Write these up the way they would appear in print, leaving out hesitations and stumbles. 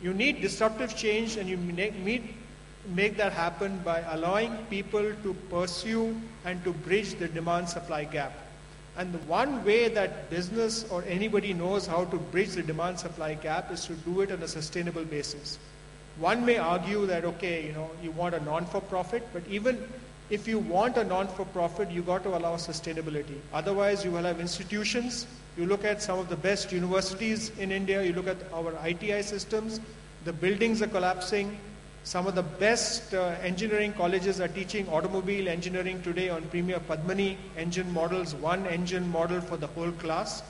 You need disruptive change, and you make that happen by allowing people to pursue and to bridge the demand-supply gap. And the one way that business or anybody knows how to bridge the demand-supply gap is to do it on a sustainable basis. One may argue that, okay, you want a non-for-profit, but even if you want a non-for-profit, you got to allow sustainability. Otherwise, you will have institutions. You look at some of the best universities in India, you look at our ITI systems, the buildings are collapsing. Some of the best engineering colleges are teaching automobile engineering today on Premier Padmini engine models, one engine model for the whole class.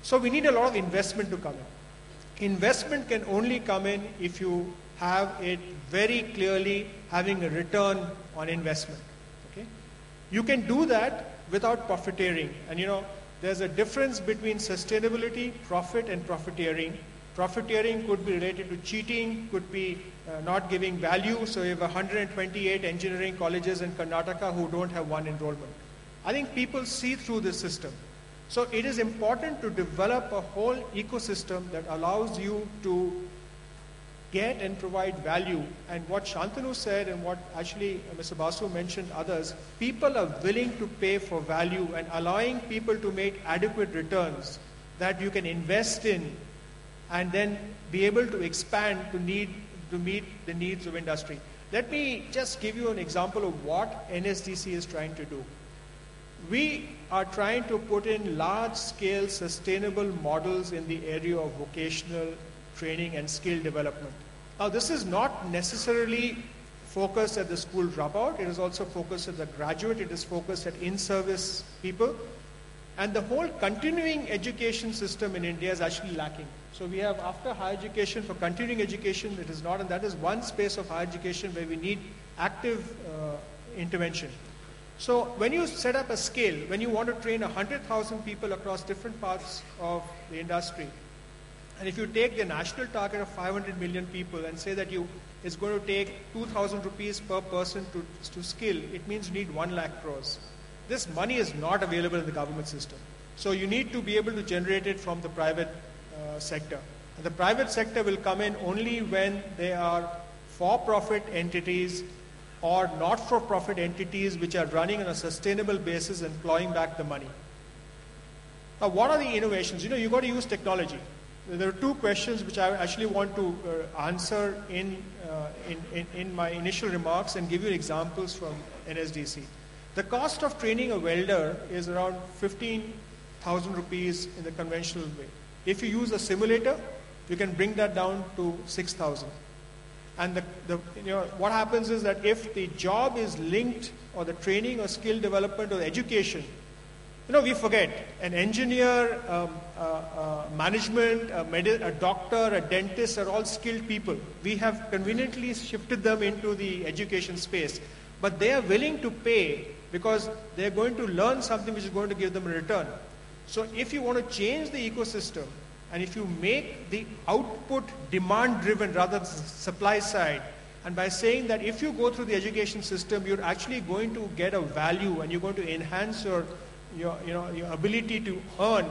So we need a lot of investment to come in. Investment can only come in if you have it very clearly having a return on investment. Okay? You can do that without profiteering. And there's a difference between sustainability, profit, and profiteering. Profiteering could be related to cheating, could be not giving value. So you have 128 engineering colleges in Karnataka who don't have one enrollment. I think people see through this system. So it is important to develop a whole ecosystem that allows you to get and provide value. And what Shantanu said and what actually Mr. Basu mentioned others, people are willing to pay for value, and allowing people to make adequate returns that you can invest in and then be able to expand to meet the needs of industry. Let me just give you an example of what NSDC is trying to do. We are trying to put in large-scale sustainable models in the area of vocational training and skill development. Now, this is not necessarily focused at the school dropout. It is also focused at the graduate. It is focused at in-service people. And the whole continuing education system in India is actually lacking. So we have, after higher education, for continuing education, it is not, and that is one space of higher education where we need active intervention. So when you set up a scale, when you want to train 100,000 people across different parts of the industry, and if you take the national target of 500 million people and say that it's going to take 2,000 rupees per person to skill, it means you need 1 lakh crores. This money is not available in the government system. So you need to be able to generate it from the private sector. And the private sector will come in only when they are for-profit entities or not-for-profit entities which are running on a sustainable basis and clawing back the money. Now, what are the innovations? You've got to use technology. There are 2 questions which I actually want to answer in my initial remarks and give you examples from NSDC. The cost of training a welder is around 15,000 rupees in the conventional way. If you use a simulator, you can bring that down to 6,000. And what happens is that if the job is linked, or the training or skill development or education, we forget an engineer, management, a doctor, a dentist are all skilled people. We have conveniently shifted them into the education space, but they are willing to pay because they are going to learn something which is going to give them a return. So if you want to change the ecosystem, and if you make the output demand-driven rather than supply side, and by saying that if you go through the education system, you're actually going to get a value and you're going to enhance your ability to earn,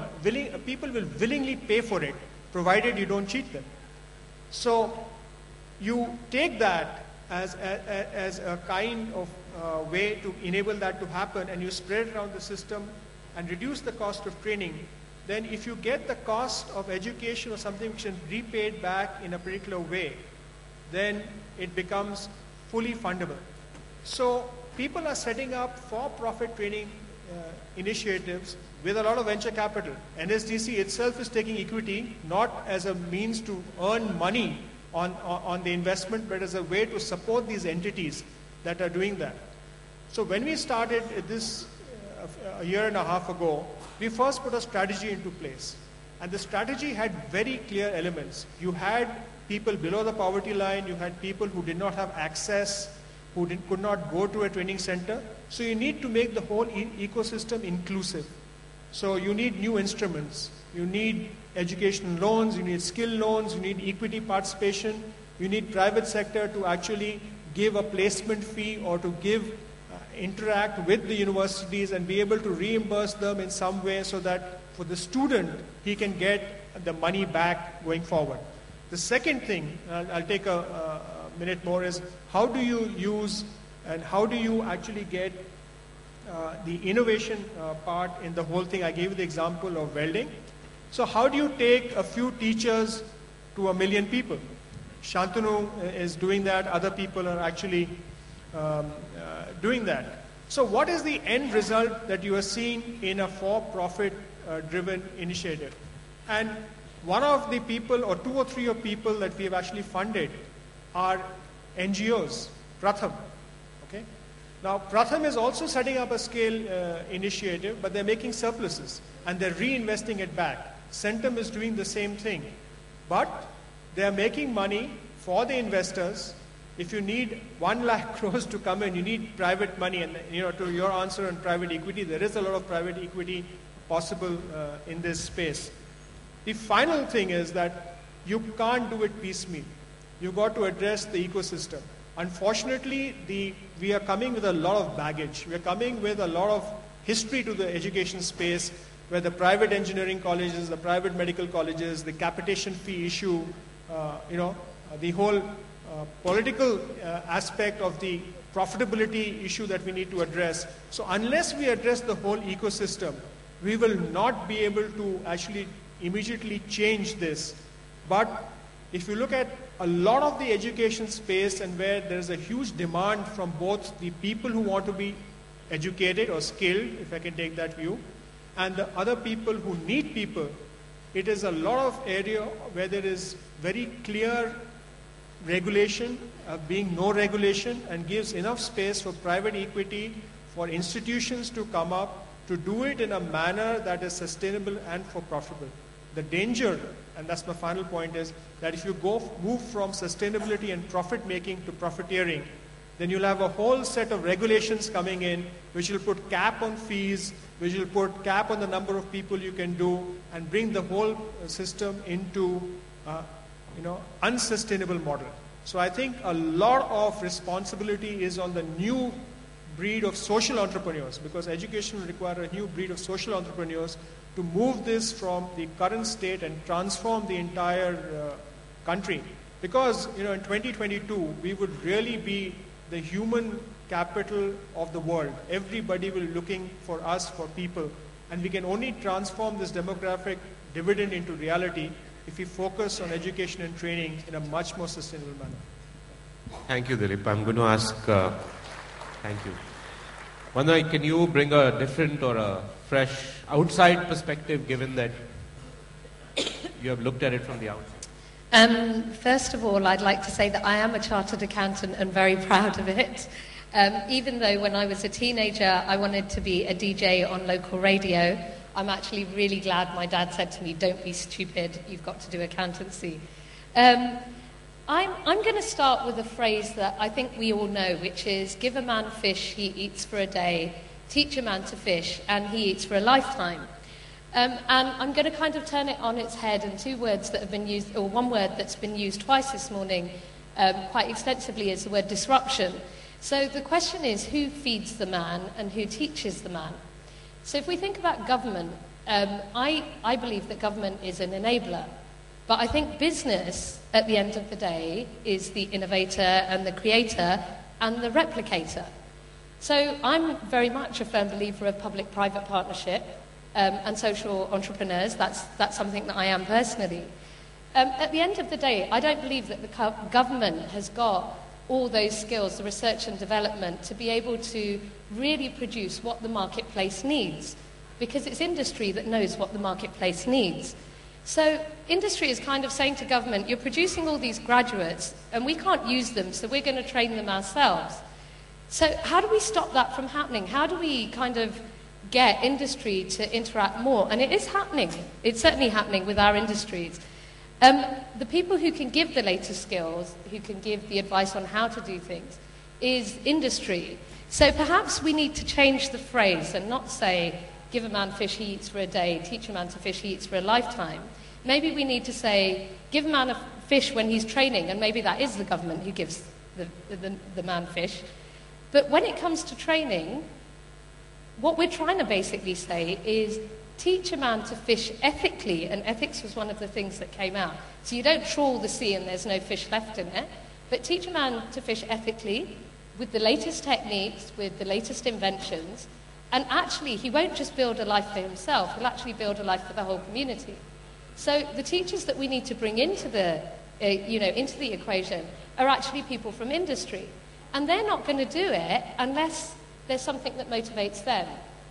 people will willingly pay for it, provided you don't cheat them. So you take that as a kind of way to enable that to happen, and you spread it around the system and reduce the cost of training. Then if you get the cost of education or something which is repaid back in a particular way, then it becomes fully fundable. So people are setting up for-profit training initiatives with a lot of venture capital. NSDC itself is taking equity, not as a means to earn money on the investment, but as a way to support these entities that are doing that. So when we started this a year and a half ago, we first put a strategy into place. And the strategy had very clear elements. You had people below the poverty line, you had people who did not have access, who could not go to a training center. So you need to make the whole ecosystem inclusive. So you need new instruments. You need education loans, you need skill loans, you need equity participation, you need private sector to actually give a placement fee or to interact with the universities and be able to reimburse them in some way so that for the student, he can get the money back going forward. The second thing, I'll take a minute more, is how do you use and how do you actually get the innovation part in the whole thing? I gave you the example of welding. So how do you take a few teachers to 1 million people? Shantanu is doing that. Other people are actually doing that. So what is the end result that you are seeing in a for-profit driven initiative? And one of the people, or 2 or 3 of people that we have actually funded are NGOs, Pratham. Okay? Now, Pratham is also setting up a scale initiative, but they're making surpluses and they're reinvesting it back. Centum is doing the same thing, but they're making money for the investors. If you need 1 lakh crores to come in, you need private money. And to your answer on private equity, there is a lot of private equity possible in this space. The final thing is that you can't do it piecemeal. You've got to address the ecosystem. Unfortunately, we are coming with a lot of baggage. We are coming with a lot of history to the education space, where the private engineering colleges, the private medical colleges, the capitation fee issue, the whole political aspect of the profitability issue that we need to address. So unless we address the whole ecosystem, we will not be able to actually immediately change this. But if you look at a lot of the education space and where there is a huge demand from both the people who want to be educated or skilled, if I can take that view, and the other people who need people, it is a lot of area where there is very clear regulation, being no regulation, and gives enough space for private equity, for institutions to come up, to do it in a manner that is sustainable and for profitable. The danger, and that's my final point, is that if you move from sustainability and profit making to profiteering, then you'll have a whole set of regulations coming in which will put cap on fees, which will put cap on the number of people you can do, and bring the whole system into unsustainable model. So I think a lot of responsibility is on the new breed of social entrepreneurs, because education will require a new breed of social entrepreneurs to move this from the current state and transform the entire country. Because in 2022, we would really be the human capital of the world. Everybody will be looking for us, for people. And we can only transform this demographic dividend into reality if we focus on education and training in a much more sustainable manner. Thank you, Dilip. I'm going to ask, thank you. Vandana, can you bring a different or a fresh outside perspective, given that you have looked at it from the outside? First of all, I'd like to say that I am a chartered accountant and very proud of it. Even though when I was a teenager, I wanted to be a DJ on local radio, I'm actually really glad my dad said to me, don't be stupid, you've got to do accountancy. I'm going to start with a phrase that I think we all know, which is, give a man fish, he eats for a day, teach a man to fish, and he eats for a lifetime. And I'm going to kind of turn it on its head, and 2 words that have been used, or 1 word that's been used twice this morning quite extensively is the word disruption. So the question is, who feeds the man and who teaches the man? So if we think about government, I believe that government is an enabler. But I think business, at the end of the day, is the innovator and the creator and the replicator. So I'm very much a firm believer of public-private partnership and social entrepreneurs. That's something that I am personally. At the end of the day, I don't believe that the government has got all those skills, the research and development, to be able to really produce what the marketplace needs, because it's industry that knows what the marketplace needs. So industry is kind of saying to government, you're producing all these graduates and we can't use them, so we're going to train them ourselves. So how do we stop that from happening? How do we kind of get industry to interact more? And it is happening. It's certainly happening with our industries. The people who can give the latest skills, who can give the advice on how to do things, is industry. So perhaps we need to change the phrase and not say, give a man fish, he eats for a day, teach a man to fish, he eats for a lifetime. Maybe we need to say, give a man a fish when he's training, and maybe that is the government who gives the man fish. But when it comes to training, what we're trying to basically say is, teach a man to fish ethically, and ethics was one of the things that came out. So you don't trawl the sea and there's no fish left in it, but teach a man to fish ethically with the latest techniques, with the latest inventions, and actually he won't just build a life for himself, he'll actually build a life for the whole community. So the teachers that we need to bring into the, into the equation are actually people from industry. And they're not going to do it unless there's something that motivates them.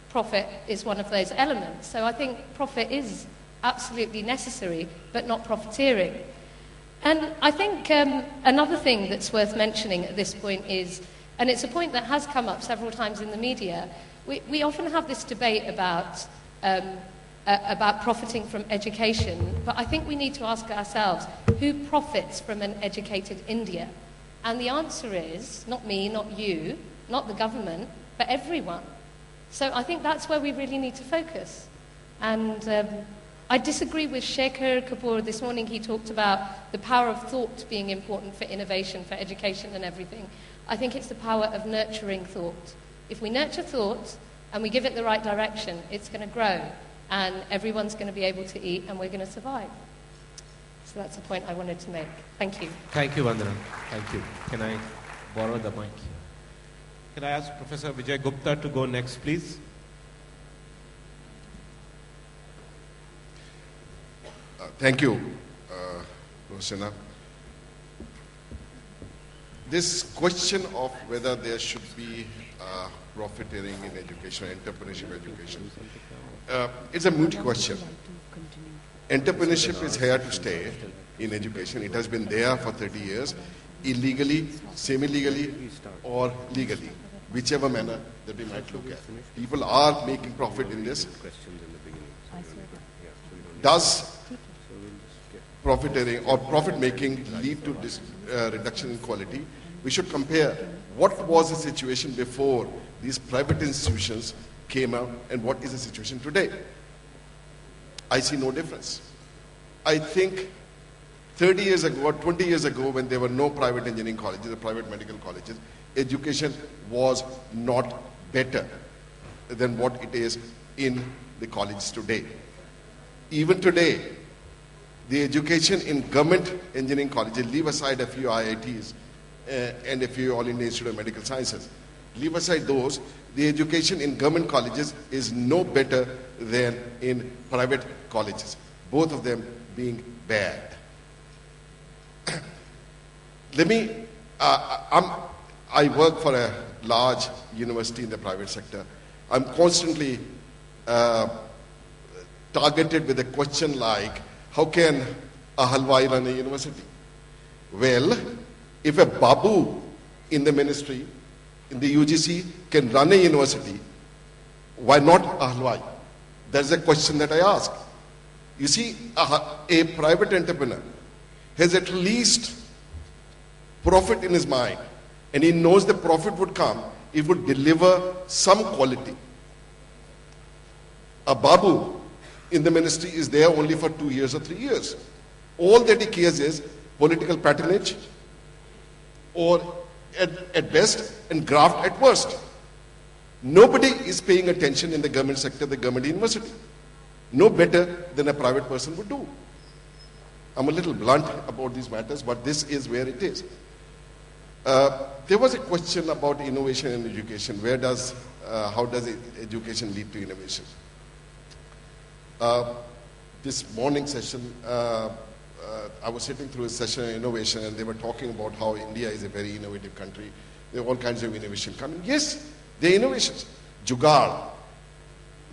Profit is one of those elements. So I think profit is absolutely necessary, but not profiteering. And I think another thing that's worth mentioning at this point is, and it's a point that has come up several times in the media, we often have this debate about profiting from education, but I think we need to ask ourselves, who profits from an educated India? And the answer is, not me, not you, not the government, but everyone. So I think that's where we really need to focus. And I disagree with Shekhar Kapoor this morning. He talked about the power of thought being important for innovation, for education and everything. I think it's the power of nurturing thought. If we nurture thought and we give it the right direction, it's going to grow and everyone's going to be able to eat and we're going to survive. So that's the point I wanted to make. Thank you. Thank you, Vandana. Thank you. Can I borrow the mic? Can I ask Professor Vijay Gupta to go next, please? Thank you, Rosina. This question of whether there should be profiteering in education, entrepreneurship education, it's a moot question. Entrepreneurship is here to stay in education. It has been there for 30 years, illegally, semi-legally, or legally, whichever manner that we might look at. People are making profit in this. Does profiteering or profit-making lead to this reduction in quality? We should compare what was the situation before these private institutions came out and what is the situation today. I see no difference. I think 30 years ago or 20 years ago, when there were no private engineering colleges or private medical colleges, education was not better than what it is in the colleges today. Even today, the education in government engineering colleges, leave aside a few IITs and a few All India Institute of Medical Sciences, leave aside those, the education in government colleges is no better than in private colleges, both of them being bad. I work for a large university in the private sector. I'm constantly targeted with a question like, how can a halwai run a university? Well, if a babu in the ministry, in the UGC, can run a university, why not a halwai? That's a question that I ask. You see, a private entrepreneur has at least profit in his mind, and he knows the profit would come if it would deliver some quality. A babu in the ministry is there only for 2 years or 3 years. All that he cares is political patronage, or at best, and graft at worst. Nobody is paying attention in the government sector, the government university. No better than a private person would do. I'm a little blunt about these matters, but this is where it is. There was a question about innovation in education. How does education lead to innovation? This morning session, I was sitting through a session on innovation, and they were talking about how India is a very innovative country. There are all kinds of innovation coming. Yes, there are innovations. Jugaad,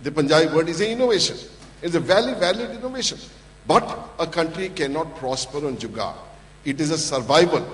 the Punjabi word, is an innovation. It's a valid innovation. But a country cannot prosper on jugaad. It is a survival